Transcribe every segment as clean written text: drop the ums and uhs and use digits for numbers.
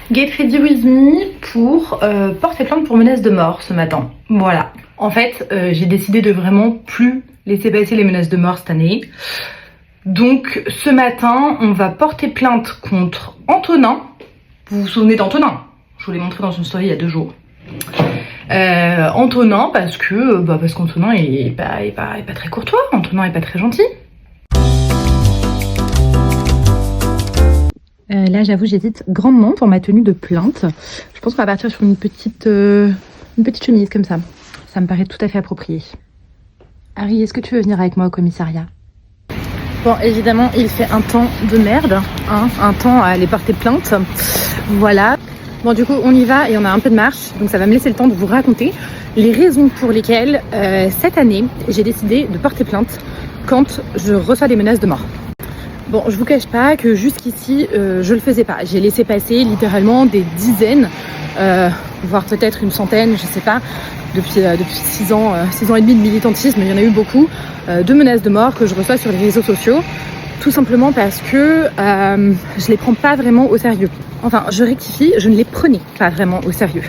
Get ready with me pour porter plainte pour menace de mort ce matin. Voilà. En fait, j'ai décidé de vraiment plus laisser passer les menaces de mort cette année. Donc ce matin, on va porter plainte contre Antonin. Vous vous souvenez d'Antonin? Je vous l'ai montré dans une story il y a 2 jours. Antonin parce qu'Antonin est pas très courtois, Antonin est pas très gentil. Là j'avoue j'hésite grandement pour ma tenue de plainte. Je pense qu'on va partir sur une petite chemise comme ça. Ça me paraît tout à fait approprié. Harry, est-ce que tu veux venir avec moi au commissariat? Bon, évidemment il fait un temps de merde, hein, un temps à aller porter plainte. Voilà. Bon, du coup on y va et on a un peu de marche, donc ça va me laisser le temps de vous raconter les raisons pour lesquelles cette année j'ai décidé de porter plainte quand je reçois des menaces de mort. Bon, je vous cache pas que jusqu'ici, je le faisais pas. J'ai laissé passer littéralement des dizaines, voire peut-être une centaine, je sais pas, depuis 6 ans et demi de militantisme, il y en a eu beaucoup, de menaces de mort que je reçois sur les réseaux sociaux, tout simplement parce que je les prends pas vraiment au sérieux. Enfin, je rectifie, je ne les prenais pas vraiment au sérieux.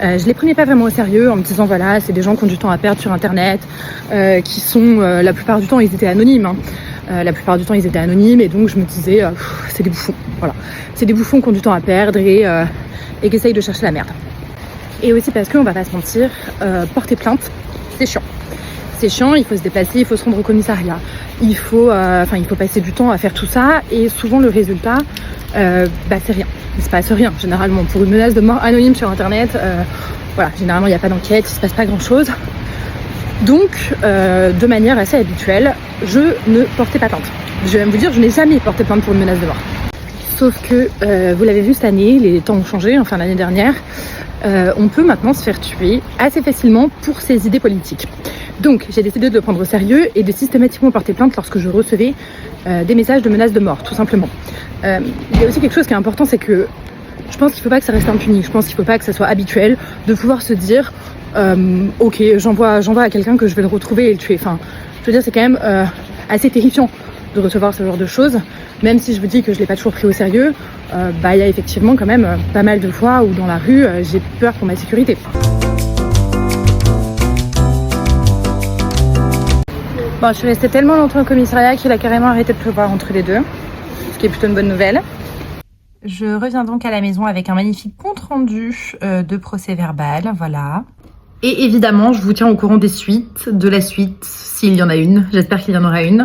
Je les prenais pas vraiment au sérieux en me disant voilà, c'est des gens qui ont du temps à perdre sur internet, qui sont, la plupart du temps, ils étaient anonymes, hein. La plupart du temps ils étaient anonymes et donc je me disais c'est des bouffons, voilà, c'est des bouffons qui ont du temps à perdre et qui essayent de chercher la merde. Et aussi parce qu'on va pas se mentir, porter plainte c'est chiant. C'est chiant, il faut se déplacer, il faut se rendre au commissariat, il faut passer du temps à faire tout ça et souvent le résultat c'est rien, il se passe rien généralement. Pour une menace de mort anonyme sur internet, voilà, généralement il n'y a pas d'enquête, il se passe pas grand chose. Donc, de manière assez habituelle, je ne portais pas plainte. Je vais même vous dire, je n'ai jamais porté plainte pour une menace de mort. Sauf que, vous l'avez vu cette année, les temps ont changé, enfin l'année dernière, on peut maintenant se faire tuer assez facilement pour ses idées politiques. Donc, j'ai décidé de le prendre au sérieux et de systématiquement porter plainte lorsque je recevais des messages de menaces de mort, tout simplement. Il y a aussi quelque chose qui est important, c'est que je pense qu'il ne faut pas que ça reste impuni. Je pense qu'il ne faut pas que ça soit habituel de pouvoir se dire ok, j'envoie à quelqu'un que je vais le retrouver et le tuer. Enfin, je veux dire, c'est quand même assez terrifiant de recevoir ce genre de choses. Même si je vous dis que je l'ai pas toujours pris au sérieux, il y a effectivement quand même pas mal de fois où dans la rue, j'ai peur pour ma sécurité. Bon, je suis restée tellement longtemps au commissariat qu'il a carrément arrêté de pleuvoir entre les deux, ce qui est plutôt une bonne nouvelle. Je reviens donc à la maison avec un magnifique compte rendu de procès verbal, voilà. Et évidemment, je vous tiens au courant de la suite, s'il y en a une. J'espère qu'il y en aura une.